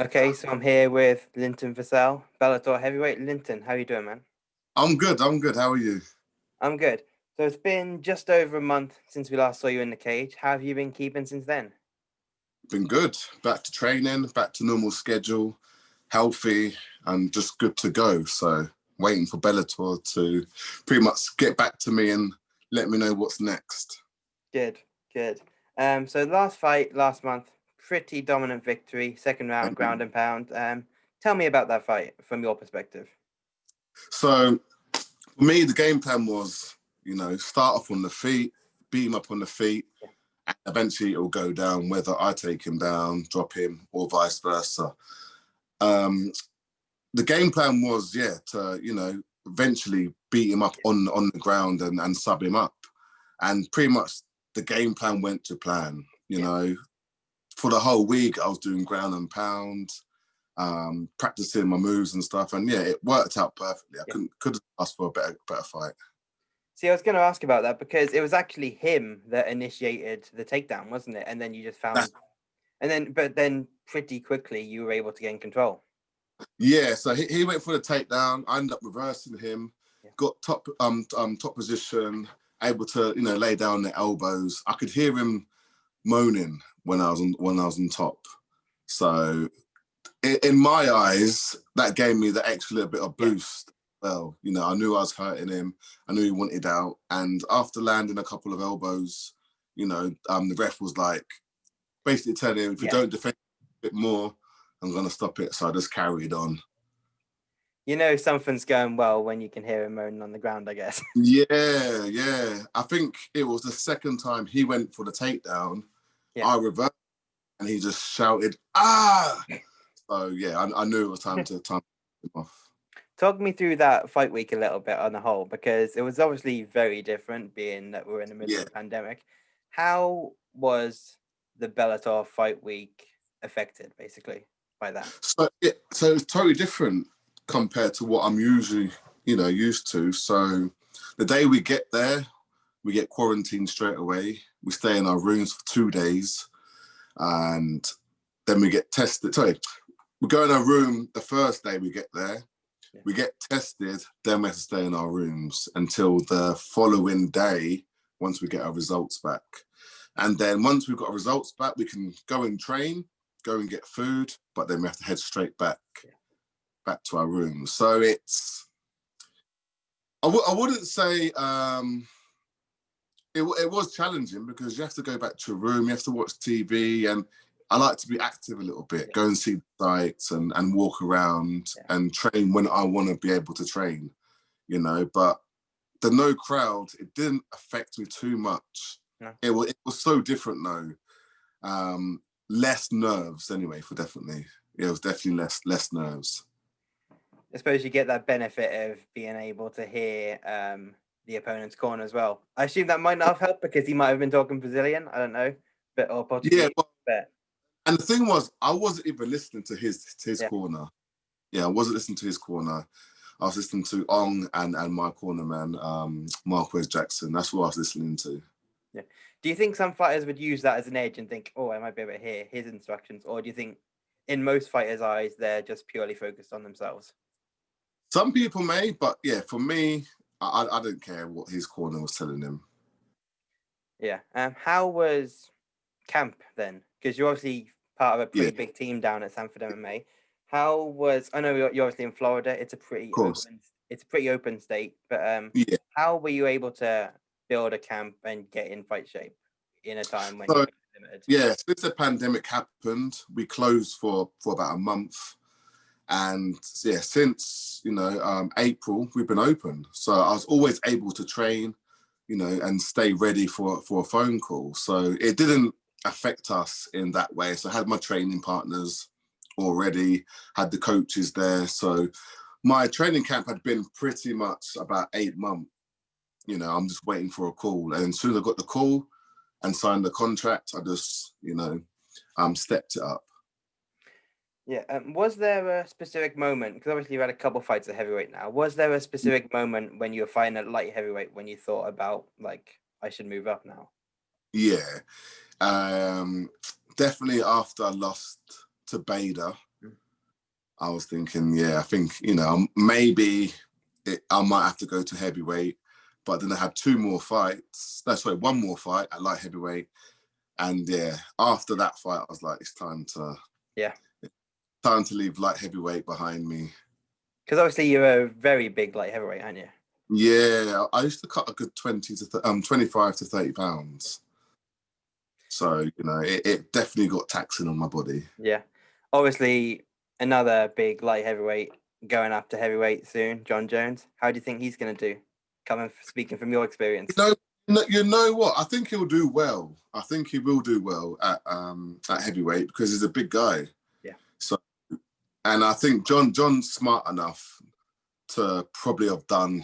Okay, so I'm here with Linton Vassell, Bellator heavyweight. Linton, how you doing, man? I'm good. I'm good. How are you? I'm good. So it's been just over a month since we last saw you in the cage. How have you been keeping since then? Been good. Back to training, back to normal schedule, healthy, and just good to go. So waiting for Bellator to pretty much get back to me and let me know what's next. Good, good. So the last fight last month, pretty dominant victory, second round, ground and pound. Tell me about that fight from your perspective. So for me, the game plan was, start off on the feet, beat him up on the feet, and eventually it'll go down, whether I take him down, drop him, or vice versa. Um, the game plan was, to eventually beat him up on the ground and sub him up. And pretty much the game plan went to plan. For the whole week, I was doing ground and pound, practicing my moves and stuff. And yeah, it worked out perfectly. I could ask for a better fight. See, I was going to ask about that because it was actually him that initiated the takedown, wasn't it? And then you just found, but then pretty quickly you were able to get in control. Yeah, so he went for the takedown. I ended up reversing him, got top position, able to lay down the elbows. I could hear him moaning when I was on top. So in my eyes, that gave me the extra little bit of boost. Well, I knew I was hurting him. I knew he wanted out. And after landing a couple of elbows, the ref was like, basically telling him, if you don't defend a bit more, I'm going to stop it. So I just carried on. Something's going well when you can hear him moaning on the ground, I guess. Yeah. I think it was the second time he went for the takedown. I reversed and he just shouted, "Ah!" So yeah, I knew it was time to him off. Talk me through that fight week a little bit on the whole, because it was obviously very different being that we're in the middle of the pandemic. How was the Bellator fight week affected basically by that? So it's totally different compared to what I'm usually, used to. So the day we get there, we get quarantined straight away. We stay in our rooms for 2 days and then we get tested. Sorry, we go in our room the first day we get there. We get tested, then we have to stay in our rooms until the following day once we get our results back. And then once we've got our results back, we can go and train, go and get food, but then we have to head straight back to our rooms. So I wouldn't say it was challenging because you have to go back to your room, you have to watch TV, and I like to be active a little bit, go and see the sites and walk around and train when I want to be able to train, but the no crowd, it didn't affect me too much. No. It was so different though. Less nerves anyway, definitely. Yeah, it was definitely less nerves. I suppose you get that benefit of being able to hear the opponent's corner as well. I assume that might not have helped because he might have been talking Brazilian. I don't know, or Portuguese. Yeah, and the thing was, I wasn't even listening to his corner. Yeah, I wasn't listening to his corner. I was listening to Ong and my corner man, Marquez Jackson. That's what I was listening to. Yeah. Do you think some fighters would use that as an edge and think, oh, I might be able to hear his instructions? Or do you think in most fighters' eyes, they're just purely focused on themselves? Some people may, but yeah, for me, I don't care what his corner was telling him. Yeah. How was camp then? Because you're obviously part of a pretty big team down at Sanford MMA. I know you're obviously in Florida. It's a pretty open state, but how were you able to build a camp and get in fight shape in a time when you're limited? Yeah, since the pandemic happened, we closed for about a month. And yeah, since, April, we've been open. So I was always able to train, and stay ready for a phone call. So it didn't affect us in that way. So I had my training partners already, had the coaches there. So my training camp had been pretty much about 8 months. I'm just waiting for a call. And as soon as I got the call and signed the contract, I just, stepped it up. Yeah. Was there a specific moment, because obviously you've had a couple fights at heavyweight now, was there a specific moment when you were fighting at light heavyweight when you thought about, like, I should move up now? Yeah. Definitely after I lost to Bader, I was thinking, I think, maybe I might have to go to heavyweight. But then I had one more fight at light heavyweight. And after that fight, I was like, it's time to leave light heavyweight behind me. Because obviously you're a very big light heavyweight, aren't you? Yeah, I used to cut a good 25 to 30 pounds. So, it definitely got taxing on my body. Yeah. Obviously, another big light heavyweight going up to heavyweight soon, John Jones. How do you think he's going to do? Speaking from your experience. You know what? I think he'll do well. I think he will do well at heavyweight because he's a big guy. Yeah. So, and I think John's smart enough to probably have done,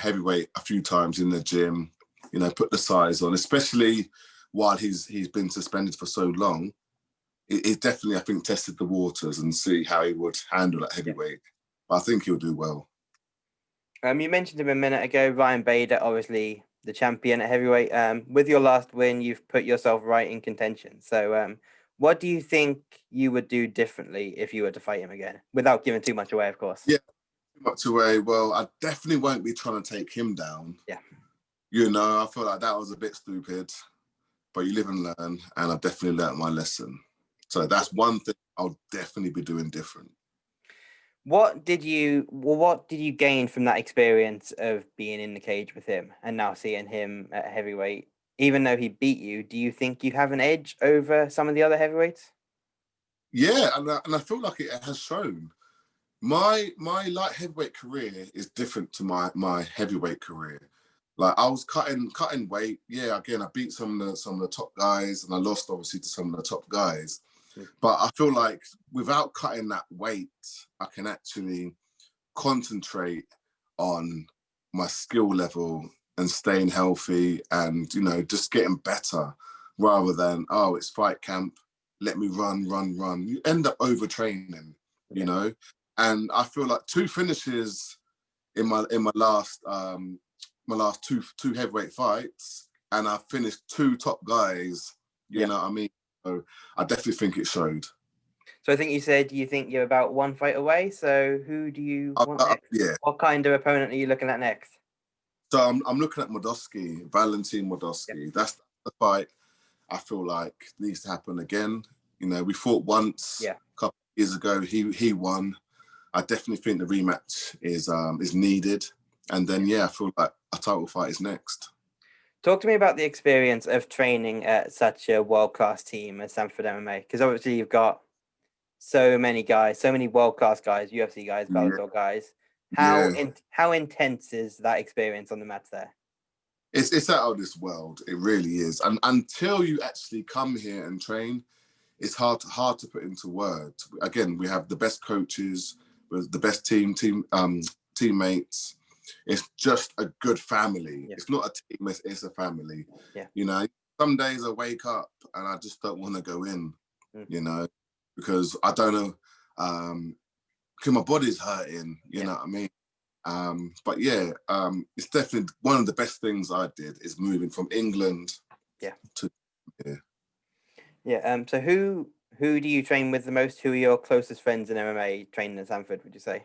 heavyweight a few times in the gym, put the size on, especially while he's been suspended for so long. It definitely, I think, tested the waters and see how he would handle that heavyweight. Yeah. I think he'll do well. You mentioned him a minute ago, Ryan Bader, obviously the champion at heavyweight. With your last win, you've put yourself right in contention. So what do you think you would do differently if you were to fight him again? Without giving too much away, of course. Yeah, too much away. Well, I definitely won't be trying to take him down. Yeah. I feel like that was a bit stupid, but you live and learn, and I've definitely learned my lesson. So that's one thing I'll definitely be doing different. What did you gain from that experience of being in the cage with him and now seeing him at heavyweight? Even though he beat you, do you think you have an edge over some of the other heavyweights? Yeah, and I feel like it has shown. My light heavyweight career is different to my heavyweight career. Like I was cutting weight. Yeah, again, I beat some of the top guys, and I lost obviously to some of the top guys. But I feel like without cutting that weight, I can actually concentrate on my skill level and staying healthy and, just getting better rather than, it's fight camp, let me run. You end up overtraining, And I feel like 2 finishes in my last two heavyweight fights, and I finished 2 top guys, you know what I mean? So I definitely think it showed. So I think you said you think you're about 1 fight away. So who do you want next? Yeah. What kind of opponent are you looking at next? So I'm looking at Valentin Modowski. Yep. That's the fight I feel like needs to happen again. We fought once a couple of years ago. He won. I definitely think the rematch is needed. And then I feel like a title fight is next. Talk to me about the experience of training at such a world-class team as Sanford MMA, because obviously you've got so many guys, so many world-class guys, UFC guys, Bellator guys. How intense is that experience on the mats there? It's out of this world. It really is. And until you actually come here and train, it's hard to put into words. Again, we have the best coaches, with the best teammates. It's just a good family. It's not a team, it's a family. Some days I wake up and I just don't want to go in, because I don't know, because my body's hurting, you know what I mean? But it's definitely one of the best things I did is moving from England to here. So who do you train with the most? Who are your closest friends in MMA training at Sanford, would you say?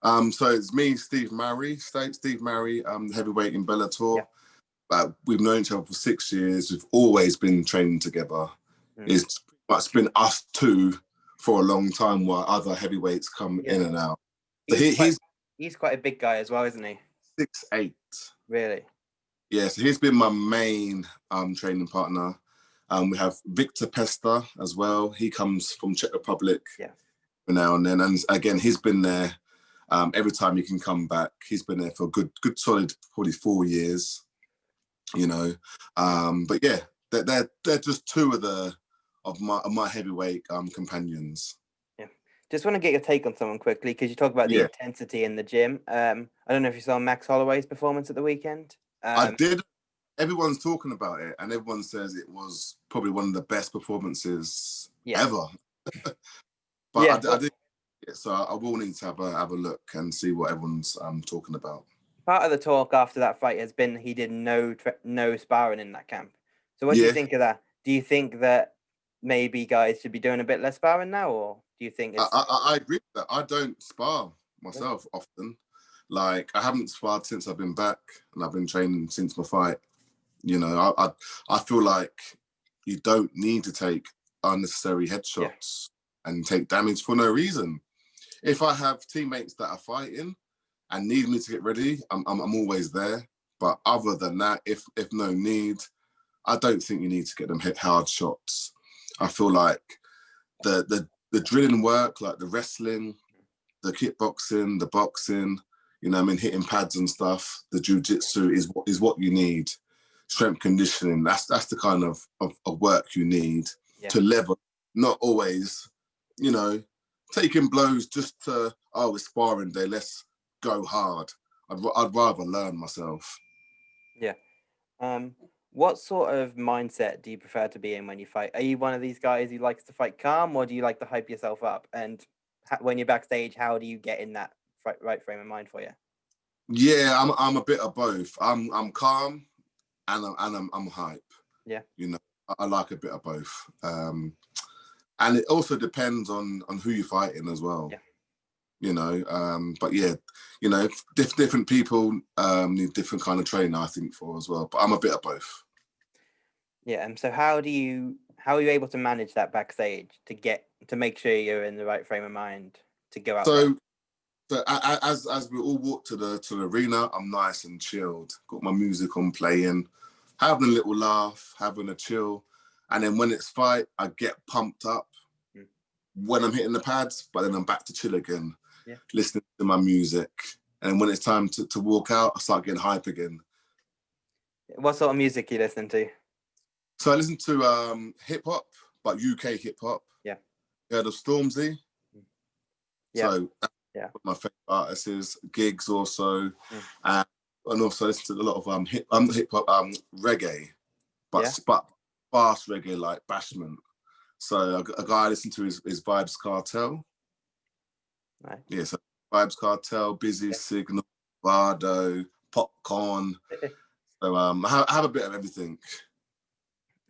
So it's me, Steve Marry, heavyweight in Bellator. We've known each other for 6 years. We've always been training together. It's been us two for a long time while other heavyweights come in and out. He's quite a big guy as well, isn't he? 6'8". Really? Yeah, so he's been my main training partner. We have Victor Pesta as well. He comes from Czech Republic now and then. And again, he's been there every time he can come back. He's been there for a good solid, probably 4 years, But they're just 2 of my heavyweight companions. Just want to get your take on someone quickly, because you talk about the intensity in the gym. I don't know if you saw Max Holloway's performance at the weekend. I did. Everyone's talking about it, and everyone says it was probably one of the best performances ever. But I did, so I will need to have a look and see what everyone's talking about. Part of the talk after that fight has been he did no sparring in that camp. So what do you think of that? Do you think that maybe guys should be doing a bit less sparring now, or do you think it's... I agree with that. I don't spar myself often. Like, I haven't sparred since I've been back, and I've been training since my fight. You know, I feel like you don't need to take unnecessary headshots and take damage for no reason. If I have teammates that are fighting and need me to get ready, I'm always there. But other than that, if no need, I don't think you need to get them hit hard shots. I feel like the drilling work, like the wrestling, the kickboxing, the boxing, you know, I mean, hitting pads and stuff, the jiu-jitsu is what you need. Strength conditioning, that's the kind of work you need to level, not always, you know, taking blows just to, oh, it's sparring day, let's go hard. I'd rather learn myself. Yeah. What sort of mindset do you prefer to be in when you fight? Are you one of these guys who likes to fight calm, or do you like to hype yourself up? And when you're backstage, how do you get in that right frame of mind for you? Yeah, I'm a bit of both. I'm calm and I'm hype. Yeah. You know, I like a bit of both. And it also depends on who you're fighting as well. Yeah. You know, but yeah, you know, different people need different kind of training, I think, for as well. But I'm a bit of both. Yeah, and so how are you able to manage that backstage to make sure you're in the right frame of mind to go out there? So as we all walk to the arena, I'm nice and chilled. Got my music on playing, having a little laugh, having a chill, and then when it's fight, I get pumped up when I'm hitting the pads, but then I'm back to chill again, listening to my music. And when it's time to walk out, I start getting hype again. What sort of music are you listening to? So I listen to hip hop, but UK hip hop. Yeah. You heard of Stormzy? Yeah. So my favorite artist is Gigs also, and also listen to a lot of hip hop reggae, but fast reggae like Bashment. So a guy I listen to is Vibes Cartel. Right. Yeah, so Vibes Cartel, Busy Signal, Bardo, Popcorn. So I have a bit of everything.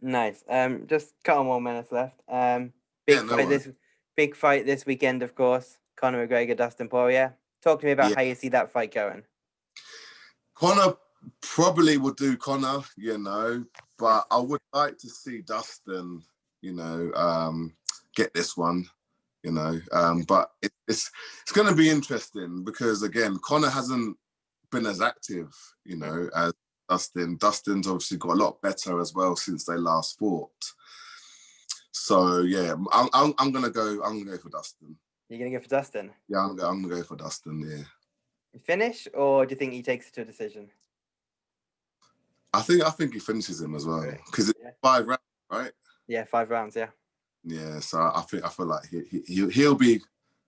Nice. Just a couple more minutes left. Big fight this weekend, of course. Conor McGregor, Dustin Poirier. Talk to me about how you see that fight going. Conor probably would do Conor, you know, but I would like to see Dustin, you know, get this one, you know. But it's going to be interesting because again, Conor hasn't been as active, you know, as Dustin. Dustin's obviously got a lot better as well since they last fought. So yeah, I'm gonna go for Dustin. You're gonna go for Dustin? Yeah, I'm gonna go for Dustin. Yeah. Finish, or do you think he takes it to a decision? I think he finishes him as well because it's 5 rounds, right? Yeah, 5 rounds. Yeah. Yeah, so I feel like he'll be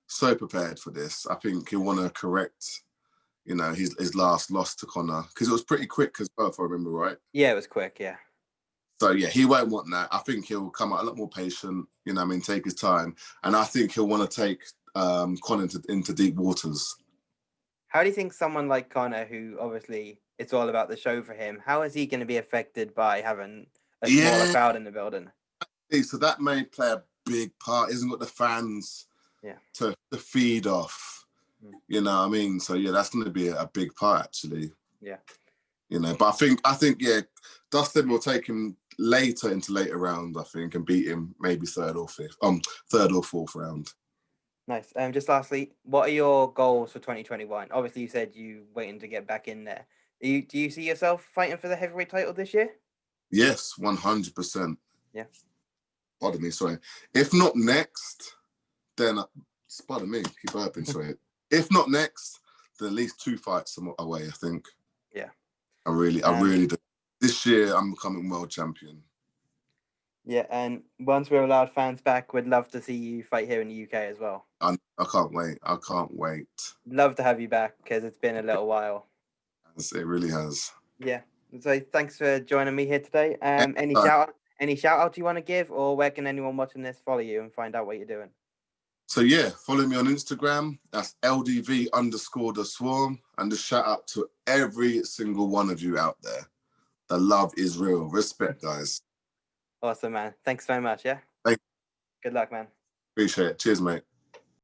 so prepared for this. I think he'll want to correct, you know, his last loss to Conor because it was pretty quick as well, if I remember right. Yeah, it was quick. Yeah. So yeah, he won't want that. I think he'll come out a lot more patient. You know, I mean, take his time, and I think he'll want to take Conor into deep waters. How do you think someone like Conor, who obviously it's all about the show for him, how is he going to be affected by having a smaller crowd in the building? So that may play a big part. Isn't got the fans to feed off. You know what I mean? So yeah, that's going to be a big part actually. Yeah. You know, but I think Dustin will take him into later rounds, I think, and beat him maybe third or fourth round. Nice. Just lastly, what are your goals for 2021? Obviously, you said you waiting to get back in there. Do you see yourself fighting for the heavyweight title this year? Yes, 100%. Yeah. Pardon me, sorry. If not next, then pardon me, keep burping, sorry. If not next, then at least 2 fights away, I think. Yeah. I really do. This year, I'm becoming world champion. Yeah, and once we're allowed fans back, we'd love to see you fight here in the UK as well. I can't wait. I can't wait. Love to have you back because it's been a little while. It really has. Yeah. So thanks for joining me here today. Any shout out you want to give, or where can anyone watching this follow you and find out what you're doing? So yeah, follow me on Instagram. That's LDV_the_swarm. And just shout out to every single one of you out there. The love is real. Respect, guys. Awesome, man. Thanks so much. Yeah. Thank Good luck, man. Appreciate it. Cheers, mate.